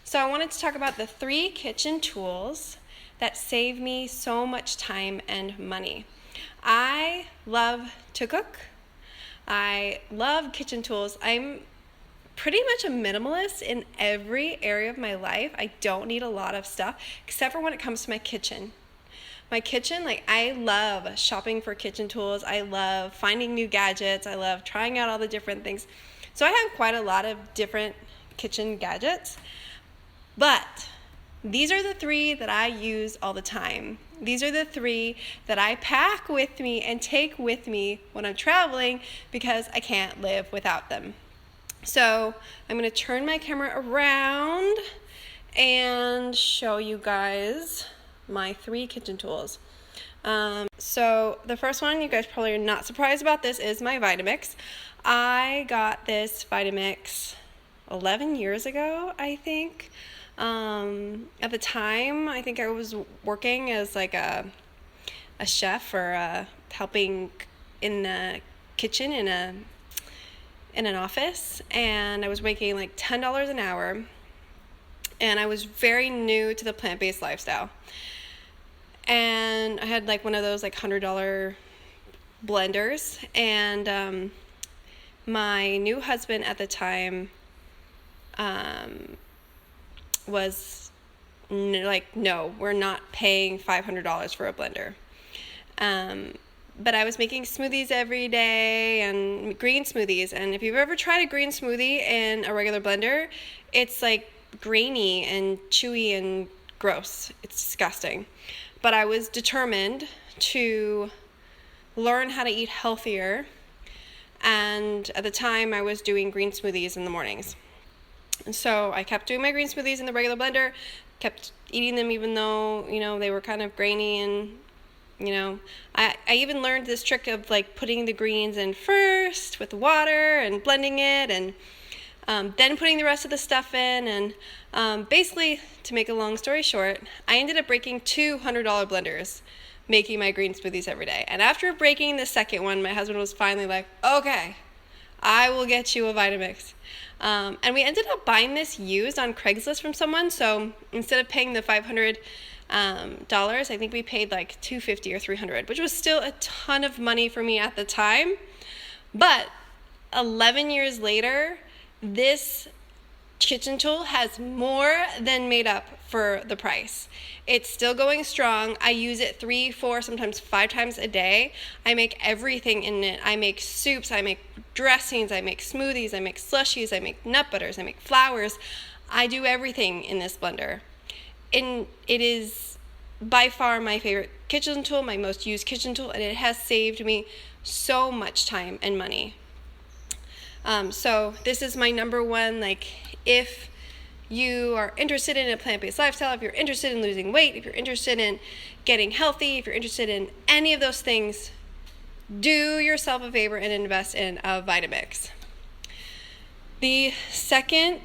So I wanted to talk about the 3 kitchen tools that save me so much time and money. I love to cook. I love kitchen tools. I'm pretty much a minimalist in every area of my life. I don't need a lot of stuff, except for when it comes to my kitchen. My kitchen, I love shopping for kitchen tools. I love finding new gadgets. I love trying out all the different things. So I have quite a lot of different kitchen gadgets. But these are the 3 that I use all the time. These are the 3 that I pack with me and take with me when I'm traveling because I can't live without them. So I'm going to turn my camera around and show you guys my 3 kitchen tools. So the first one, you guys probably are not surprised about this, is my Vitamix. I got this Vitamix 11 years ago, I think. At the time, I think I was working as a chef or helping in the kitchen in an office, and I was making $10 an hour, and I was very new to the plant-based lifestyle. And I had one of those $100 blenders, and my new husband at the time was no, we're not paying $500 for a blender. But I was making smoothies every day, and green smoothies. And if you've ever tried a green smoothie in a regular blender, it's grainy and chewy and gross. It's disgusting. But I was determined to learn how to eat healthier. And at the time, I was doing green smoothies in the mornings. And so I kept doing my green smoothies in the regular blender, kept eating them even though, they were kind of grainy. And, I even learned this trick of putting the greens in first with water and blending it, and then putting the rest of the stuff in. And basically, to make a long story short, I ended up breaking 2 $100 blenders making my green smoothies every day. And after breaking the second one, my husband was finally like, okay, I will get you a Vitamix. And we ended up buying this used on Craigslist from someone. So instead of paying the $500, I think we paid $250 or $300, which was still a ton of money for me at the time. But 11 years later, this kitchen tool has more than made up for the price. It's still going strong. I use it 3, 4, sometimes 5 times a day. I make everything in it. I make soups, I make dressings, I make smoothies, I make slushies, I make nut butters, I make flours. I do everything in this blender. And it is by far my favorite kitchen tool, my most used kitchen tool, and it has saved me so much time and money. So this is my number one, if you are interested in a plant-based lifestyle, if you're interested in losing weight, if you're interested in getting healthy, if you're interested in any of those things, do yourself a favor and invest in a Vitamix. The second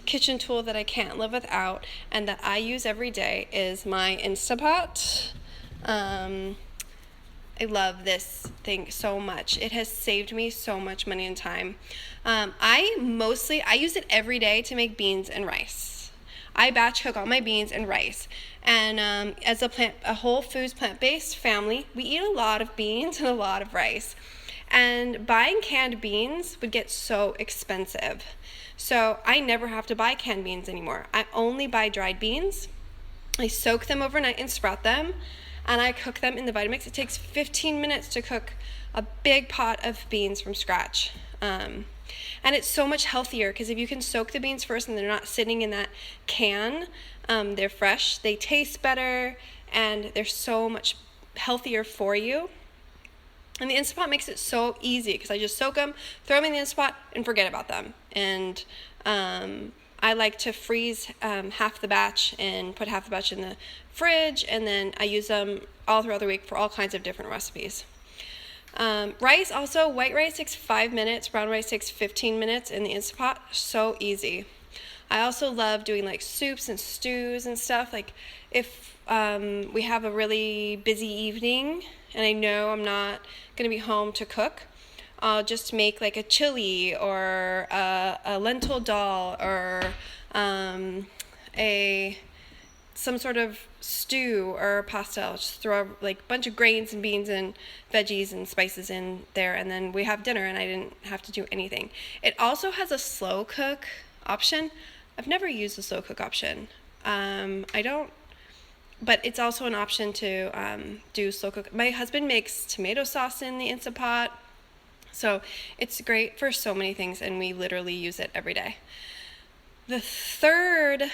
kitchen tool that I can't live without and that I use every day is my Instapot. I love this thing so much. It has saved me so much money and time. I use it every day to make beans and rice. I batch cook all my beans and rice. And as a whole foods plant-based family, we eat a lot of beans and a lot of rice. And buying canned beans would get so expensive. So I never have to buy canned beans anymore. I only buy dried beans. I soak them overnight and sprout them, and I cook them in the Vitamix. It takes 15 minutes to cook a big pot of beans from scratch. And it's so much healthier because if you can soak the beans first and they're not sitting in that can, they're fresh, they taste better, and they're so much healthier for you. And the Instapot makes it so easy because I just soak them, throw them in the Instapot, and forget about them. And I like to freeze half the batch and put half the batch in the fridge, and then I use them all throughout the week for all kinds of different recipes. Rice also, white rice takes 5 minutes, brown rice takes 15 minutes in the Instapot. So easy. I also love doing soups and stews and stuff. If we have a really busy evening and I know I'm not going to be home to cook, I'll just make a chili or a lentil dal or some sort of stew or pasta, I'll just throw like a bunch of grains and beans and veggies and spices in there, and then we have dinner, and I didn't have to do anything. It also has a slow cook option. I've never used the slow cook option. But it's also an option to do slow cook. My husband makes tomato sauce in the Instapot, so it's great for so many things, and we literally use it every day. The third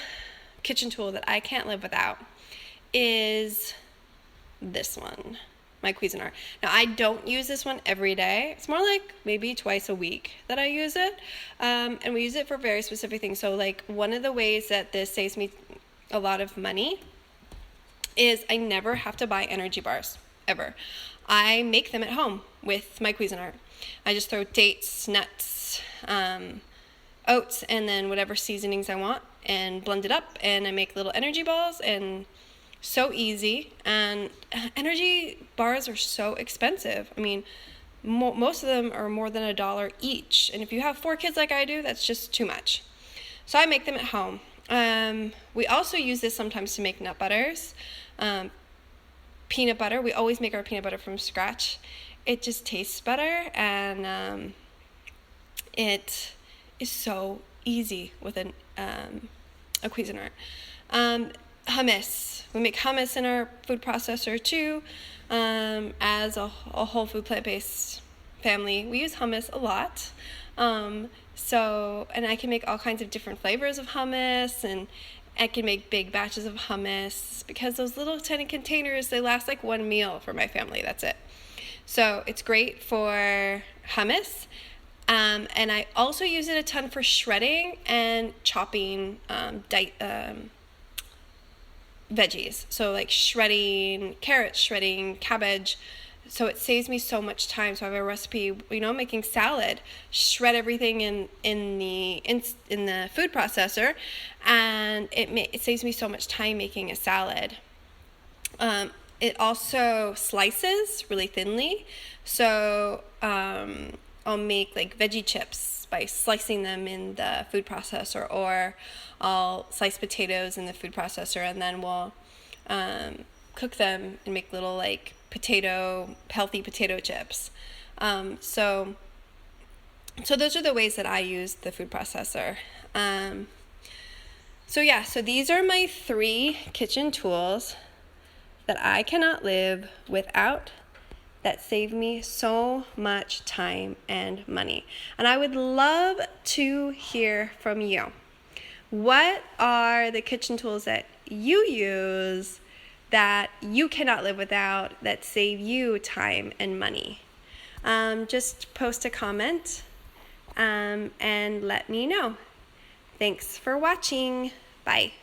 kitchen tool that I can't live without is this one, my Cuisinart. Now, I don't use this one every day. It's more like maybe twice a week that I use it, and we use it for very specific things. So like one of the ways that this saves me a lot of money is I never have to buy energy bars, ever. I make them at home with my Cuisinart. I just throw dates, nuts, oats, and then whatever seasonings I want, and blend it up, and I make little energy balls, and so easy. And energy bars are so expensive. I mean, most of them are more than $1 each, and if you have 4 kids like I do, that's just too much. So I make them at home. We also use this sometimes to make nut butters, peanut butter. We always make our peanut butter from scratch. It just tastes better, and it is so easy with a Cuisinart. Hummus. We make hummus in our food processor too. As a whole food plant-based family, we use hummus a lot. And I can make all kinds of different flavors of hummus, and I can make big batches of hummus because those little tiny containers, they last like one meal for my family. That's it. So it's great for hummus. And I also use it a ton for shredding and chopping veggies. So like shredding carrots, shredding cabbage. So it saves me so much time. So I have a recipe, making salad. Shred everything in the food processor, and it saves me so much time making a salad. It also slices really thinly. So I'll make like veggie chips by slicing them in the food processor, or I'll slice potatoes in the food processor, and then we'll cook them and make little like healthy potato chips. So those are the ways that I use the food processor. So these are my 3 kitchen tools that I cannot live without, that save me so much time and money. And I would love to hear from you. What are the kitchen tools that you use that you cannot live without, that save you time and money? Just post a comment and let me know. Thanks for watching. Bye.